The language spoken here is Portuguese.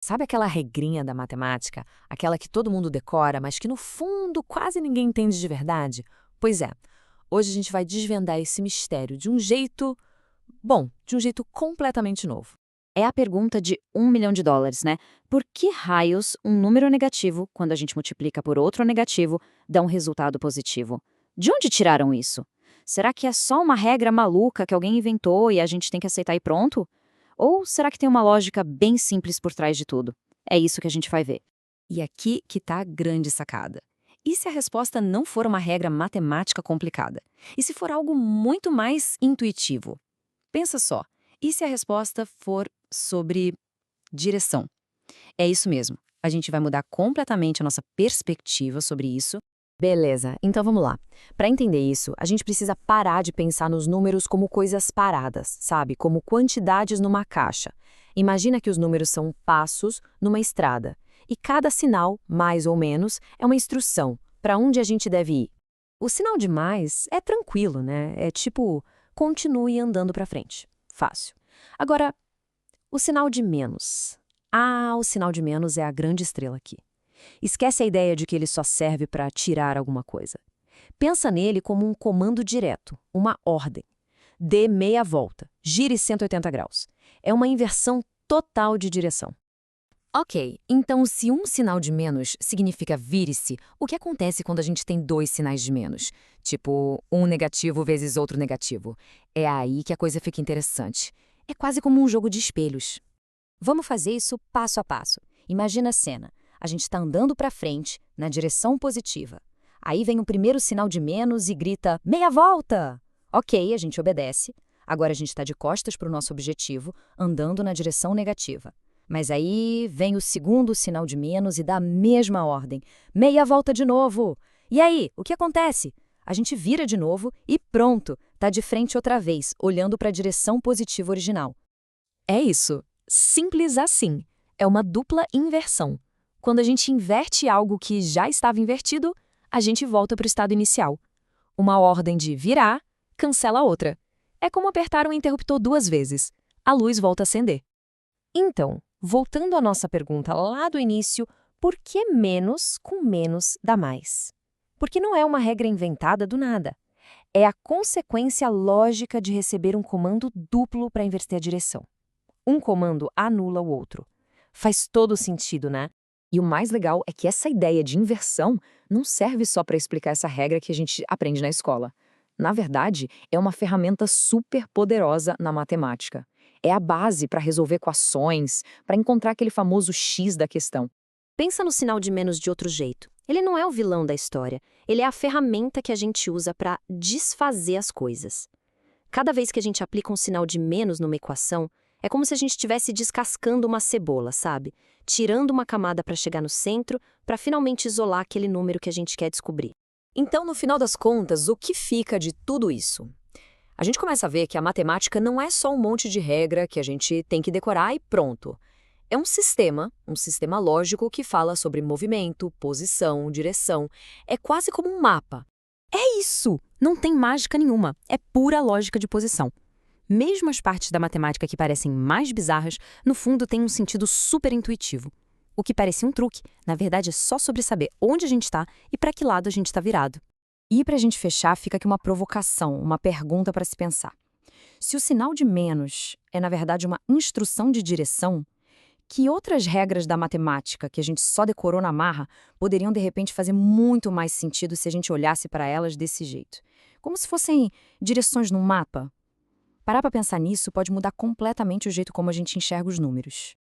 Sabe aquela regrinha da matemática, aquela que todo mundo decora, mas que no fundo quase ninguém entende de verdade? Pois é, hoje a gente vai desvendar esse mistério de um jeito, bom, de um jeito completamente novo. É a pergunta de US$ 1 milhão, né? Por que raios um número negativo, quando a gente multiplica por outro negativo, dá um resultado positivo? De onde tiraram isso? Será que é só uma regra maluca que alguém inventou e a gente tem que aceitar e pronto? Ou será que tem uma lógica bem simples por trás de tudo? É isso que a gente vai ver. E aqui que está a grande sacada. E se a resposta não for uma regra matemática complicada? E se for algo muito mais intuitivo? Pensa só, e se a resposta for sobre direção? É isso mesmo. A gente vai mudar completamente a nossa perspectiva sobre isso. Beleza, então vamos lá. Para entender isso, a gente precisa parar de pensar nos números como coisas paradas, sabe? Como quantidades numa caixa. Imagina que os números são passos numa estrada. E cada sinal, mais ou menos, é uma instrução para onde a gente deve ir. O sinal de mais é tranquilo, né? É tipo, continue andando para frente. Fácil. Agora, o sinal de menos. Ah, o sinal de menos é a grande estrela aqui. Esquece a ideia de que ele só serve para tirar alguma coisa. Pensa nele como um comando direto, uma ordem. Dê meia volta, gire 180 graus. É uma inversão total de direção. Ok, então se um sinal de menos significa vire-se, o que acontece quando a gente tem dois sinais de menos? Tipo, um negativo vezes outro negativo. É aí que a coisa fica interessante. É quase como um jogo de espelhos. Vamos fazer isso passo a passo. Imagina a cena. A gente está andando para frente, na direção positiva. Aí vem o primeiro sinal de menos e grita, meia volta! Ok, a gente obedece. Agora a gente está de costas para o nosso objetivo, andando na direção negativa. Mas aí vem o segundo sinal de menos e dá a mesma ordem. Meia volta de novo! E aí, o que acontece? A gente vira de novo e pronto, está de frente outra vez, olhando para a direção positiva original. É isso. Simples assim. É uma dupla inversão. Quando a gente inverte algo que já estava invertido, a gente volta para o estado inicial. Uma ordem de virar cancela a outra. É como apertar um interruptor duas vezes. A luz volta a acender. Então, voltando à nossa pergunta lá do início, por que menos com menos dá mais? Porque não é uma regra inventada do nada. É a consequência lógica de receber um comando duplo para inverter a direção. Um comando anula o outro. Faz todo sentido, né? E o mais legal é que essa ideia de inversão não serve só para explicar essa regra que a gente aprende na escola. Na verdade, é uma ferramenta super poderosa na matemática. É a base para resolver equações, para encontrar aquele famoso X da questão. Pensa no sinal de menos de outro jeito. Ele não é o vilão da história, ele é a ferramenta que a gente usa para desfazer as coisas. Cada vez que a gente aplica um sinal de menos numa equação, é como se a gente estivesse descascando uma cebola, sabe? Tirando uma camada para chegar no centro, para finalmente isolar aquele número que a gente quer descobrir. Então, no final das contas, o que fica de tudo isso? A gente começa a ver que a matemática não é só um monte de regra que a gente tem que decorar e pronto. É um sistema lógico que fala sobre movimento, posição, direção. É quase como um mapa. É isso! Não tem mágica nenhuma, é pura lógica de posição. Mesmo as partes da matemática que parecem mais bizarras, no fundo têm um sentido super intuitivo. O que parece um truque, na verdade é só sobre saber onde a gente está e para que lado a gente está virado. E para a gente fechar, fica aqui uma provocação, uma pergunta para se pensar. Se o sinal de menos é, na verdade, uma instrução de direção, que outras regras da matemática que a gente só decorou na marra poderiam, de repente, fazer muito mais sentido se a gente olhasse para elas desse jeito? Como se fossem direções num mapa. Parar para pensar nisso pode mudar completamente o jeito como a gente enxerga os números.